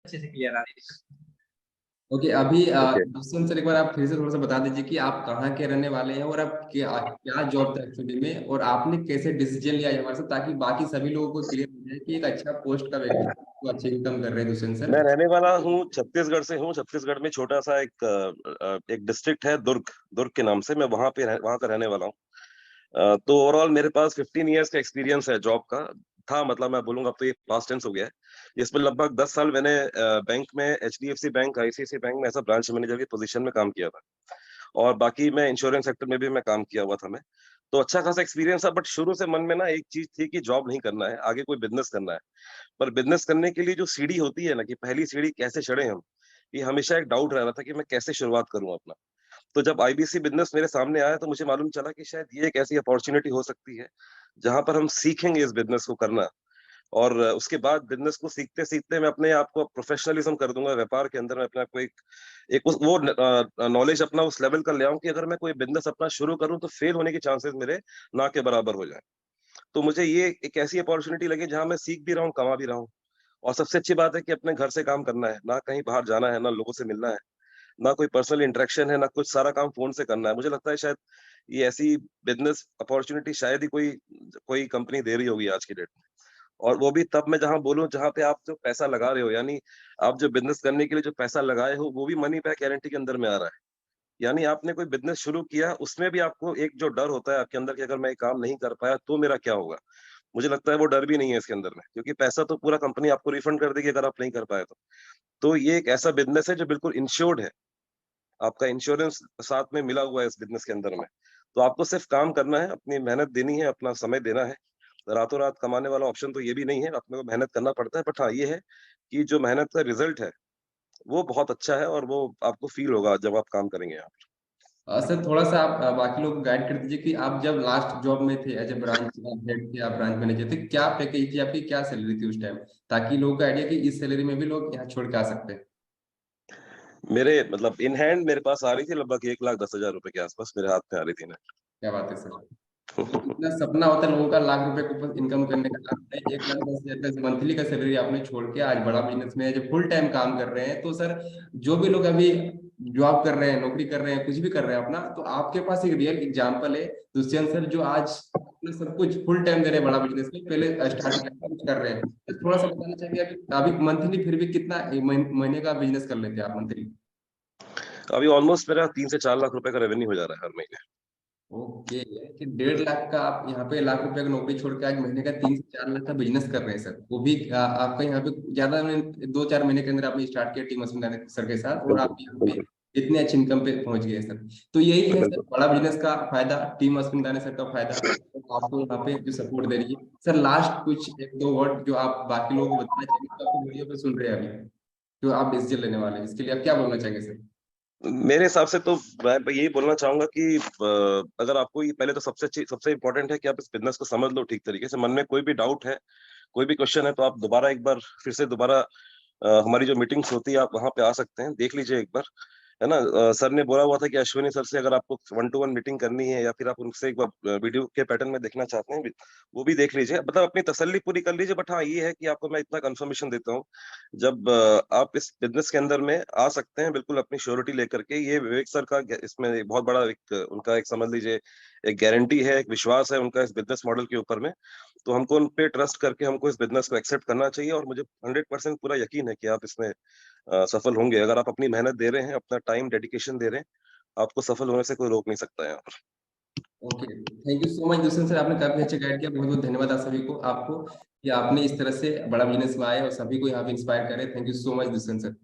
अच्छे से क्लियर आ रही है। ओके, अभी ओके। दुष्यंत सर एक बार आप फिर से थोड़ा सा बता दीजिए कि आप कहाँ के रहने वाले हैं और आप क्या क्या जॉब था एक्चुअली में, और आपने कैसे डिसीजन लिया हमारे साथ, ताकि बाकी सभी लोगों को क्लियर हो जाए कि एक अच्छा पोस्ट का व्यक्ति तो अच्छी इनकम कर रहे हैं दुष्यंत सर। मैं रहने वाला हूँ छत्तीसगढ़ से हूँ। छत्तीसगढ़ में छोटा सा एक डिस्ट्रिक्ट है दुर्ग, दुर्ग के नाम से। मैं वहाँ का रहने वाला हूँ। तो ओवरऑल मेरे पास 15 इयर्स का एक्सपीरियंस है जॉब का। था मतलब मैं बोलूंगा अब तो ये पास्ट टेंस हो गया है। इसमें लगभग 10 साल मैंने बैंक में, एचडीएफसी बैंक, आईसीआईसी बैंक में ऐसा ब्रांच मैनेजर की पोजीशन में काम किया था। और बाकी मैं इंश्योरेंस सेक्टर में भी मैं काम किया हुआ था मैं। तो अच्छा खासा एक्सपीरियंस था। बट शुरू से मन में ना एक चीज थी कि जॉब नहीं करना है, आगे कोई बिजनेस करना है। पर बिजनेस करने के लिए जो सीढ़ी होती है ना, कि पहली सीढ़ी कैसे चढ़े हम, ये हमेशा एक डाउट रह रहा था कि मैं कैसे शुरुआत करूं अपना। तो जब आईबीसी बिजनेस मेरे सामने आया तो मुझे मालूम चला कि शायद ये एक ऐसी अपॉर्चुनिटी हो सकती है जहां पर हम सीखेंगे इस बिजनेस को करना। और उसके बाद बिजनेस को सीखते सीखते मैं अपने आप को प्रोफेशनलिज्म कर दूंगा व्यापार के अंदर। मैं अपने आप को वो नॉलेज अपना उस लेवल का ले आऊं कि अगर मैं कोई बिजनेस अपना शुरू करूं तो फेल होने के चांसेस मेरे ना के बराबर हो जाए। तो मुझे ये एक ऐसी अपॉर्चुनिटी लगी जहां मैं सीख भी रहा हूँ, कमा भी रहा हूँ। और सबसे अच्छी बात है कि अपने घर से काम करना है, ना कहीं बाहर जाना है, ना लोगों से मिलना है, ना कोई पर्सनल इंटरेक्शन है, ना कुछ। सारा काम फोन से करना है। मुझे लगता है शायद ये ऐसी बिजनेस अपॉर्चुनिटी शायद ही कोई कोई कंपनी दे रही होगी आज की डेट में। और वो भी तब मैं जहां बोलूं जहां पे आप जो पैसा लगा रहे हो, यानी आप जो बिजनेस करने के लिए जो पैसा लगाए हो वो भी मनी बैक गारंटी के अंदर में आ रहा है। यानी आपने कोई बिजनेस शुरू किया, उसमें भी आपको एक जो डर होता है आपके अंदर कि अगर मैं ये काम नहीं कर पाया तो मेरा क्या होगा, मुझे लगता है वो डर भी नहीं है इसके अंदर में, क्योंकि पैसा तो पूरा कंपनी आपको रिफंड कर देगी अगर आप नहीं कर पाए तो। तो ये एक ऐसा बिजनेस है जो बिल्कुल इंश्योर्ड है। आपका इंश्योरेंस साथ में मिला हुआ है इस बिजनेस के अंदर में। तो आपको सिर्फ काम करना है, अपनी मेहनत देनी है, अपना समय देना है। रातों रात कमाने वाला ऑप्शन तो ये भी नहीं है, अपने को मेहनत करना पड़ता है। बट हाँ, ये है कि जो मेहनत का रिजल्ट है वो बहुत अच्छा है, और वो आपको फील होगा जब आप काम करेंगे आप। सर थोड़ा सा आप बाकी लोग को गाइड कर दीजिए कि आप जब लास्ट जॉब में थे एज ए ब्रांच हेड थे, आप ब्रांच मैनेजर थे, क्या पैकेज थी आपकी, क्या सैलरी थी उस टाइम, ताकि लोगों को आइडिया कि इस सैलरी में भी लोग यहाँ छोड़ के आ सकते हैं। मेरे मतलब इन हैंड मेरे पास आ रही थी लगभग 1,10,000 रुपए के आसपास मेरे हाथ में आ रही थी ना। क्या बात है सर। तो इतना सपना होता है लोगों का लाख रुपए को इनकम करने का, आपने 1,10,000 मंथली का सैलरी आपने छोड़ के आज बड़ा बिजनेस में जब फुल टाइम काम कर रहे हैं, तो सर जो भी लोग अभी जॉब कर रहे हैं, नौकरी कर रहे हैं, कुछ भी कर रहे हैं अपना, तो आपके पास एक रियल एग्जाम्पल है दुष्यंत सर, जो आज अपना सब कुछ फुल टाइम दे रहे हैं बड़ा बिजनेस में, पहले स्टार्टिंग कुछ कर रहे हैं। तो थोड़ा सा बताना चाहिए अभी अभी मंथली फिर भी कितना महीने का बिजनेस कर लेते हैं आप मंथली। अभी ऑलमोस्ट मेरा 3 से 4 लाख रुपए का रेवेन्यू हो जा रहा है हर महीने। ओके, कि 1.5 लाख का आप यहाँ पे लाख रुपए का नौकरी छोड़ के आज महीने का 3 से 4 लाख का बिजनेस कर रहे हैं सर, वो भी आपका यहाँ पे ज्यादा 2-4 महीने के अंदर आपने स्टार्ट किया टीम अस्मिता सर के साथ, और आप बिल्कुल यहाँ पे बिल्कुल इतने अच्छे इनकम पे पहुंच गए सर। तो यही है सर बिल्कुल। बड़ा बिजनेस का फायदा, टीम अस्मिता सर का फायदा, तो आपको यहाँ पे जो सपोर्ट दे रही है। सर लास्ट कुछ 1-2 वर्ड जो आप बाकी लोगों को बताना चाहेंगे तो आपको वीडियो पे सुन रहे हैं अभी, जो आप डिसीजन लेने वाले हैं, इसके लिए आप क्या बोलना चाहेंगे सर। मेरे हिसाब से तो मैं यही बोलना चाहूंगा कि अगर आपको ये, पहले तो सबसे इम्पोर्टेंट है कि आप इस बिजनेस को समझ लो ठीक तरीके से। मन में कोई भी डाउट है, कोई भी क्वेश्चन है, तो आप दोबारा एक बार फिर से दोबारा हमारी जो मीटिंग्स होती है आप वहां पे आ सकते हैं, देख लीजिए एक बार, है ना। सर ने बोला हुआ था कि अश्विनी सर से अगर आपको 1 to 1 मीटिंग करनी है, या फिर आप उनसे एक बार वीडियो के पैटर्न में देखना चाहते हैं, वो भी देख लीजिए, मतलब अपनी तसल्ली पूरी कर लीजिए। बट हाँ, ये है कि आपको मैं इतना कंफर्मेशन देता हूँ, जब आप इस बिजनेस के अंदर में आ सकते हैं बिल्कुल अपनी श्योरिटी लेकर के। ये विवेक सर का इसमें एक बहुत बड़ा एक उनका एक समझ लीजिए एक गारंटी है, एक विश्वास है उनका इस बिजनेस मॉडल के ऊपर में। तो हमको उन पे ट्रस्ट करके हमको इस बिजनेस को एक्सेप्ट करना चाहिए, और मुझे 100% पूरा यकीन है कि आप इसमें सफल होंगे। अगर आप अपनी मेहनत दे रहे हैं, अपना टाइम डेडिकेशन दे रहे हैं, आपको सफल होने से कोई रोक नहीं सकता है यहाँ पर। Okay, thank you so much Dushyant sir, आपने काफी अच्छे गाइड किया, बहुत बहुत धन्यवाद आप सभी को, आपको कि आपने इस तरह से बड़ा बिजनेस में आए और सभी को यहाँ पे इंस्पायर करे। Thank you so much Dushyant sir.